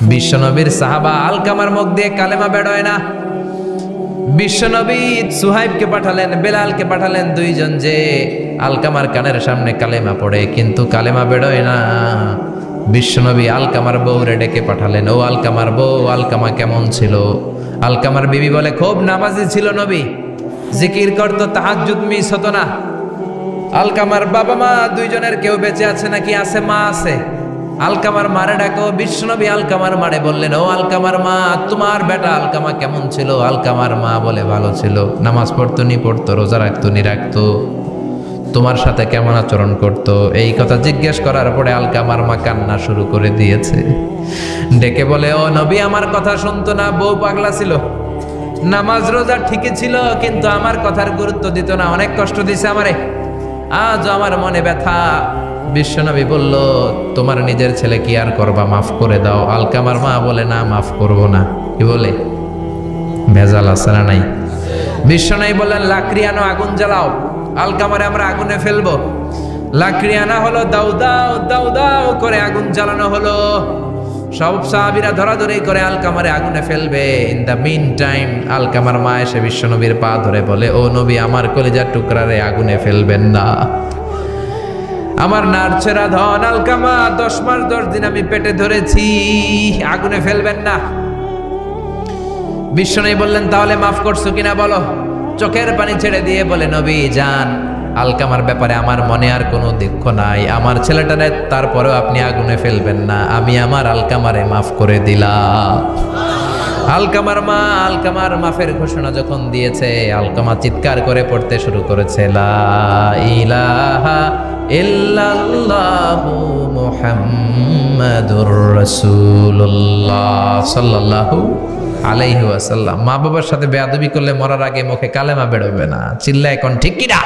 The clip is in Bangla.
বিশ্বনবীর সাহাবা আলকামার মুখ দিয়ে কালেমা বেরোয় না। বিশ্বনবী সুহাইবকে পাঠালেন, বেলালকে পাঠালেন, দুইজন যে আলকামার কানের সামনে কালেমা পড়ে, কিন্তু কালেমা বেরোয় না। বিশ্বনবী আলকামার বউরে ডেকে পাঠালেন, ও আলকামার বউ, আলকামা কেমন ছিল? আলকামার বিবি বলে, খুব নামাজি ছিল নবী, জিকির করতো, তাহাজ্জুদ মিস হতো না। আলকামার বাবা মা দুইজনের কেউ বেঁচে আছে নাকি? আছে, মা আছে। আলকামার মারে ডাকো। বিশ্বনবী আলকামার মারে বললেন, ও আলকামার মা, তোমার বেটা আলকামা কেমন ছিল? আলকামার মা বলে, ভালো ছিল, নামাজ পড়তো নি পড়তো, রোজা রাখতো নি রাখতো, তোমার সাথে কেমন আচরণ করতো? এই কথা জিজ্ঞেস করার পরে আলকামার মা কান্না শুরু করে দিয়েছে। ডেকে বলে, ও নবী, আমার কথা শুনতো না, বউ পাগলা ছিল, নামাজ রোজা ঠিকই ছিল, কিন্তু আমার কথার গুরুত্ব দিত না, অনেক কষ্ট দিছে আমারে, আজ আমার মনে ব্যথা। বিশ্বনবী বলল, তোমার নিজের ছেলে কি আর করবা, মাফ করে দাও। আলকামার মা বলে, না, মাফ করব না। কি বলে? ভেজাল আছে না নাই? বিশ্বনবী বললেন, লাকড়ি আনো, আগুন জ্বালাও, আলকামারে আমরা আগুনে ফেলবো। লাকড়ি আনা হলো, দাও দাও দাও দাও করে আগুন জ্বালানো হলো। সব সাহাবীরা ধরাধরি করে আলকামারে আগুনে ফেলবে। ইন দ্য মিন টাইম আলকামার মা এসে বিশ্বনবীর পা ধরে বলে, ও নবী, আমার কলিজার টুকরারে আগুনে ফেলবেন না, আমার নারছেরা ধন আলকামা, 10 মাস 10 দিন আমি পেটে ধরেছি, আগুনে ফেলবেন না। বিশ্বনবী বললেন, তাহলে মাফ করছো কিনা বলো। চোখের পানি ছেড়ে দিয়ে বলে, নবী যান, আলকামার ব্যাপারে আমার মনে আর কোনো দুঃখ নাই, আমার ছেলেটারে তারপরেও আপনি আগুনে ফেলবেন না, আমি আমার আলকামারে মাফ করে দিলাম। আলকামার মা আলকামার মাফের ঘোষণা যখন দিয়েছে, আলকামা চিৎকার করে পড়তে শুরু করেছে, লা ইলাহা ইল্লাল্লাহু মুহাম্মাদুর রাসূলুল্লাহ সাল্লাল্লাহু আলাইহি ওয়াসাল্লাম। মা বাবার সাথে বেয়াদবি করলে মরার আগে মুখে কালেমা বেরোবে না। চিল্লা এখন ঠিক কিনা?